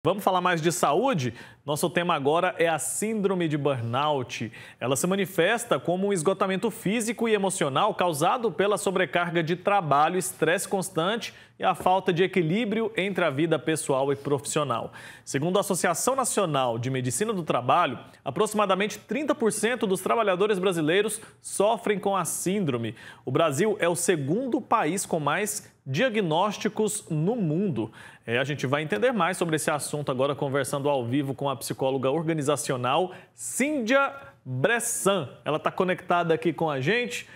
Vamos falar mais de saúde? Nosso tema agora é a síndrome de burnout. Ela se manifesta como um esgotamento físico e emocional causado pela sobrecarga de trabalho, estresse constante e a falta de equilíbrio entre a vida pessoal e profissional. Segundo a Associação Nacional de Medicina do Trabalho, aproximadamente 30% dos trabalhadores brasileiros sofrem com a síndrome. O Brasil é o segundo país com mais diagnósticos no mundo. A gente vai entender mais sobre esse assunto agora conversando ao vivo com a psicóloga organizacional Cíndia Bressan. Ela está conectada aqui com a gente.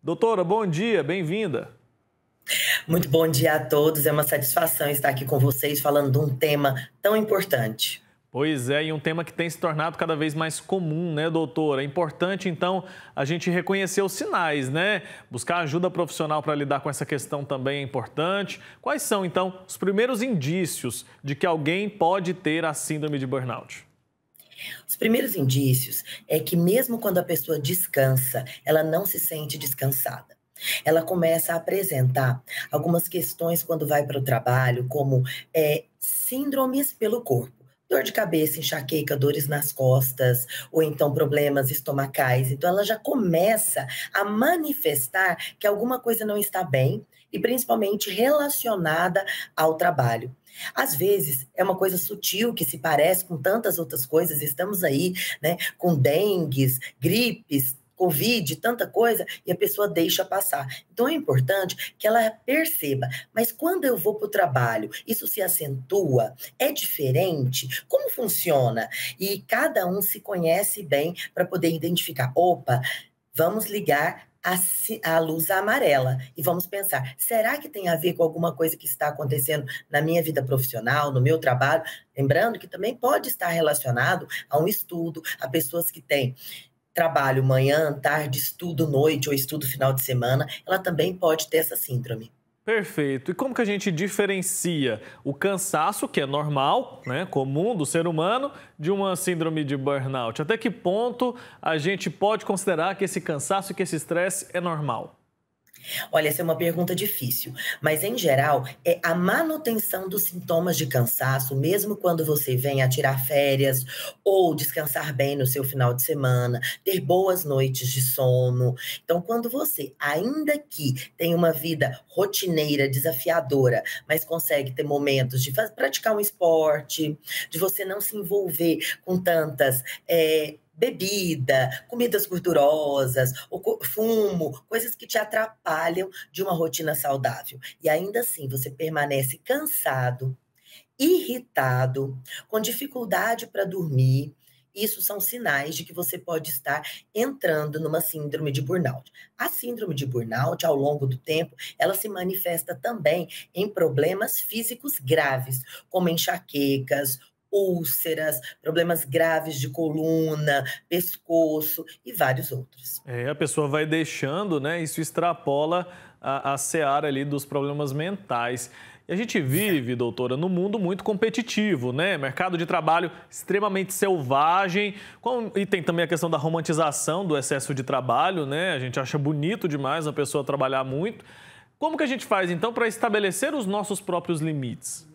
Doutora, bom dia, bem-vinda. Muito bom dia a todos, é uma satisfação estar aqui com vocês falando de um tema tão importante. Pois é, e um tema que tem se tornado cada vez mais comum, né, doutora? É importante, então, a gente reconhecer os sinais, né? Buscar ajuda profissional para lidar com essa questão também é importante. Quais são, então, os primeiros indícios de que alguém pode ter a síndrome de burnout? Os primeiros indícios é que mesmo quando a pessoa descansa, ela não se sente descansada. Ela começa a apresentar algumas questões quando vai para o trabalho, como síndromes pelo corpo. Dor de cabeça, enxaqueca, dores nas costas, ou então problemas estomacais. Então, ela já começa a manifestar que alguma coisa não está bem, e principalmente relacionada ao trabalho. Às vezes, é uma coisa sutil que se parece com tantas outras coisas. Estamos aí, né, com dengues, gripes, Covid, tanta coisa, e a pessoa deixa passar. Então é importante que ela perceba, mas quando eu vou para o trabalho, isso se acentua? É diferente? Como funciona? E cada um se conhece bem para poder identificar. Opa, vamos ligar a luz amarela e vamos pensar, será que tem a ver com alguma coisa que está acontecendo na minha vida profissional, no meu trabalho? Lembrando que também pode estar relacionado a um estudo, a pessoas que têm trabalho manhã, tarde, estudo noite ou estudo final de semana, ela também pode ter essa síndrome. Perfeito. E como que a gente diferencia o cansaço, que é normal, né, comum do ser humano, de uma síndrome de burnout? Até que ponto a gente pode considerar que esse cansaço e que esse estresse é normal? Olha, essa é uma pergunta difícil, mas em geral é a manutenção dos sintomas de cansaço, mesmo quando você vem a tirar férias ou descansar bem no seu final de semana, ter boas noites de sono. Então, quando você, ainda que tem uma vida rotineira, desafiadora, mas consegue ter momentos de praticar um esporte, de você não se envolver com tantas bebida, comidas gordurosas, fumo, coisas que te atrapalham de uma rotina saudável. E ainda assim, você permanece cansado, irritado, com dificuldade para dormir. Isso são sinais de que você pode estar entrando numa síndrome de burnout. A síndrome de burnout, ao longo do tempo, ela se manifesta também em problemas físicos graves, como enxaquecas, úlceras, problemas graves de coluna, pescoço e vários outros. A pessoa vai deixando, né? Isso extrapola a seara ali dos problemas mentais. E a gente vive, doutora, num mundo muito competitivo, né? Mercado de trabalho extremamente selvagem, e tem também a questão da romantização do excesso de trabalho, né? A gente acha bonito demais a pessoa trabalhar muito. Como que a gente faz, então, para estabelecer os nossos próprios limites?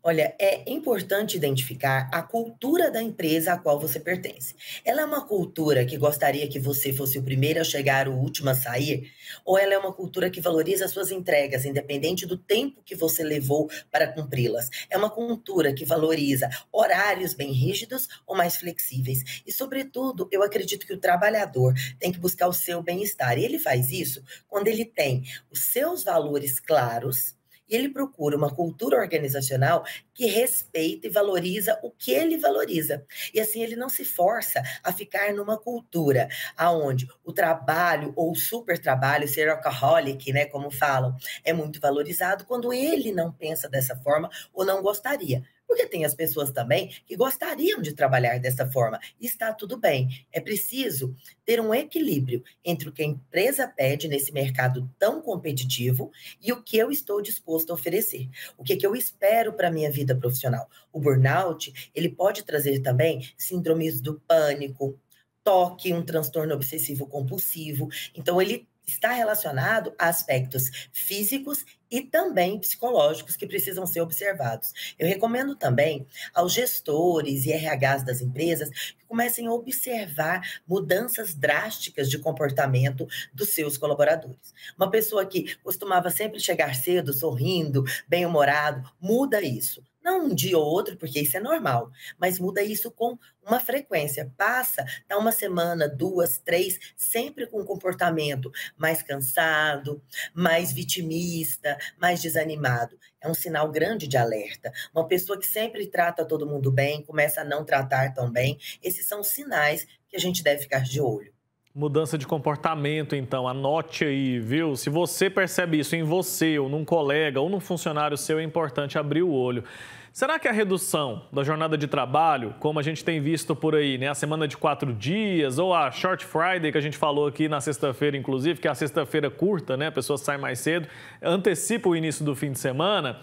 Olha, é importante identificar a cultura da empresa a qual você pertence. Ela é uma cultura que gostaria que você fosse o primeiro a chegar, o último a sair? Ou ela é uma cultura que valoriza as suas entregas, independente do tempo que você levou para cumpri-las? É uma cultura que valoriza horários bem rígidos ou mais flexíveis? E, sobretudo, eu acredito que o trabalhador tem que buscar o seu bem-estar. E ele faz isso quando ele tem os seus valores claros. E ele procura uma cultura organizacional que respeita e valoriza o que ele valoriza. E assim ele não se força a ficar numa cultura aonde o trabalho ou o super trabalho, ser workaholic, né, como falam, é muito valorizado quando ele não pensa dessa forma ou não gostaria. Porque tem as pessoas também que gostariam de trabalhar dessa forma. E está tudo bem. É preciso ter um equilíbrio entre o que a empresa pede nesse mercado tão competitivo e o que eu estou disposto a oferecer. O que eu espero para a minha vida profissional. O burnout, ele pode trazer também síndromes do pânico, toque, um transtorno obsessivo compulsivo. Então, ele está relacionado a aspectos físicos e também psicológicos que precisam ser observados. Eu recomendo também aos gestores e RHs das empresas que comecem a observar mudanças drásticas de comportamento dos seus colaboradores. Uma pessoa que costumava sempre chegar cedo, sorrindo, bem-humorado, muda isso. Não um dia ou outro, porque isso é normal, mas muda isso com uma frequência. Passa, dá uma semana, 2, 3, sempre com um comportamento mais cansado, mais vitimista, mais desanimado. É um sinal grande de alerta. Uma pessoa que sempre trata todo mundo bem, começa a não tratar tão bem. Esses são sinais que a gente deve ficar de olho. Mudança de comportamento, então, anote aí, viu? Se você percebe isso em você, ou num colega, ou num funcionário seu, é importante abrir o olho. Será que a redução da jornada de trabalho, como a gente tem visto por aí, né? A semana de 4 dias, ou a Short Friday, que a gente falou aqui na sexta-feira, inclusive, que é a sexta-feira curta, né? A pessoa sai mais cedo, antecipa o início do fim de semana.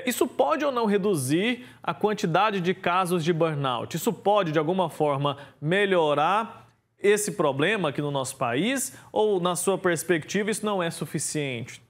Isso pode ou não reduzir a quantidade de casos de burnout? Isso pode, de alguma forma, melhorar esse problema aqui no nosso país? Ou, na sua perspectiva, isso não é suficiente?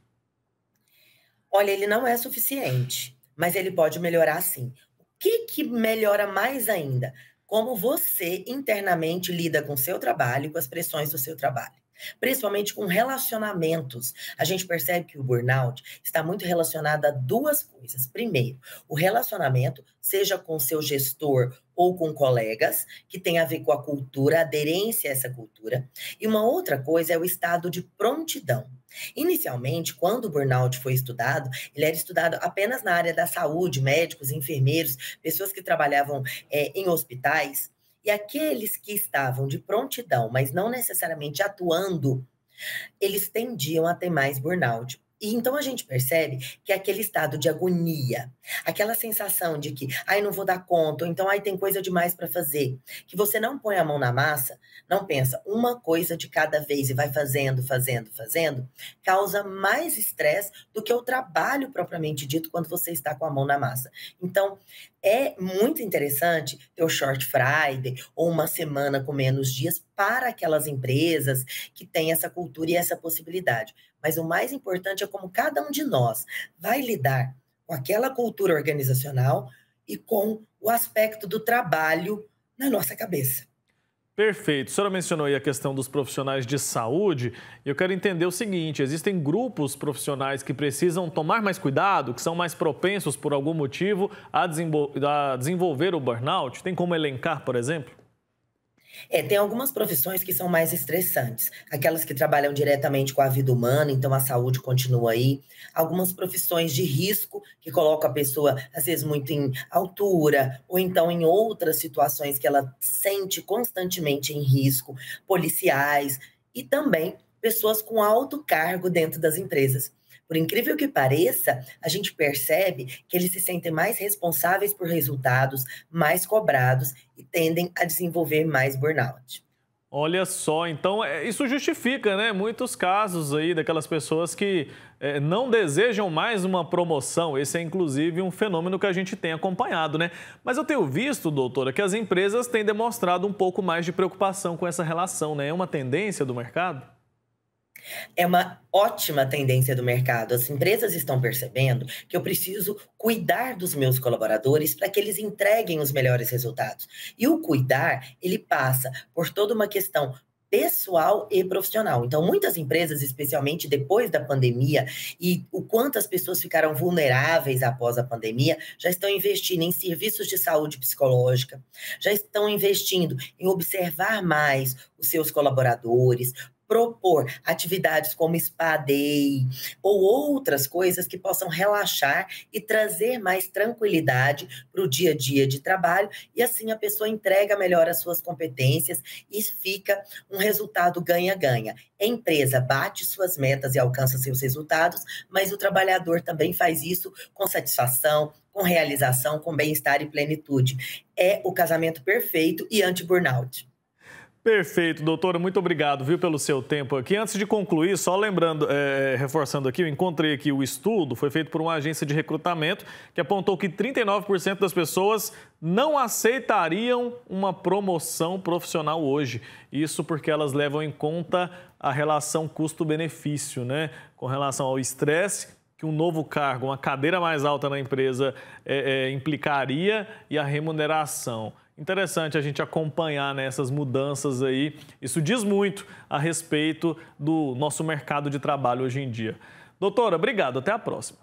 Olha, ele não é suficiente, mas ele pode melhorar sim. O que melhora mais ainda? Como você internamente lida com o seu trabalho, com as pressões do seu trabalho. Principalmente com relacionamentos. A gente percebe que o burnout está muito relacionado a duas coisas. Primeiro, o relacionamento, seja com seu gestor ou com colegas, que tem a ver com a cultura, a aderência a essa cultura. E uma outra coisa é o estado de prontidão. Inicialmente, quando o burnout foi estudado, ele era estudado apenas na área da saúde, médicos, enfermeiros, pessoas que trabalhavam em hospitais. E aqueles que estavam de prontidão, mas não necessariamente atuando, eles tendiam a ter mais burnout. E então a gente percebe que é aquele estado de agonia, aquela sensação de que, ai, não vou dar conta, ou então, ai, tem coisa demais para fazer, que você não põe a mão na massa, não pensa uma coisa de cada vez e vai fazendo, causa mais estresse do que o trabalho propriamente dito quando você está com a mão na massa. Então, é muito interessante ter o Short Friday ou uma semana com menos dias para aquelas empresas que têm essa cultura e essa possibilidade. Mas o mais importante é como cada um de nós vai lidar com aquela cultura organizacional e com o aspecto do trabalho na nossa cabeça. Perfeito. A senhora mencionou aí a questão dos profissionais de saúde. Eu quero entender o seguinte: existem grupos profissionais que precisam tomar mais cuidado, que são mais propensos por algum motivo a desenvolver o burnout? Tem como elencar, por exemplo? Tem algumas profissões que são mais estressantes, aquelas que trabalham diretamente com a vida humana, então a saúde continua aí. Algumas profissões de risco, que colocam a pessoa, às vezes, muito em altura, ou então em outras situações que ela sente constantemente em risco, policiais, e também pessoas com alto cargo dentro das empresas. Por incrível que pareça, a gente percebe que eles se sentem mais responsáveis por resultados, mais cobrados e tendem a desenvolver mais burnout. Olha só, então isso justifica, né, muitos casos aí daquelas pessoas que não desejam mais uma promoção. Esse é inclusive um fenômeno que a gente tem acompanhado, né? Mas eu tenho visto, doutora, que as empresas têm demonstrado um pouco mais de preocupação com essa relação, né? É uma tendência do mercado? É uma ótima tendência do mercado. As empresas estão percebendo que eu preciso cuidar dos meus colaboradores para que eles entreguem os melhores resultados. E o cuidar, ele passa por toda uma questão pessoal e profissional. Então, muitas empresas, especialmente depois da pandemia, e o quanto as pessoas ficaram vulneráveis após a pandemia, já estão investindo em serviços de saúde psicológica, já estão investindo em observar mais os seus colaboradores, propor atividades como Spa Day ou outras coisas que possam relaxar e trazer mais tranquilidade para o dia a dia de trabalho, e assim a pessoa entrega melhor as suas competências e fica um resultado ganha-ganha. A empresa bate suas metas e alcança seus resultados, mas o trabalhador também faz isso com satisfação, com realização, com bem-estar e plenitude. É o casamento perfeito e anti-burnout. Perfeito, doutora, muito obrigado, viu, pelo seu tempo aqui. Antes de concluir, só lembrando, reforçando aqui, eu encontrei aqui o estudo, foi feito por uma agência de recrutamento que apontou que 39% das pessoas não aceitariam uma promoção profissional hoje. Isso porque elas levam em conta a relação custo-benefício, né? Com relação ao estresse que um novo cargo, uma cadeira mais alta na empresa implicaria e a remuneração. Interessante a gente acompanhar, né, essas mudanças aí. Isso diz muito a respeito do nosso mercado de trabalho hoje em dia. Doutora, obrigado. Até a próxima.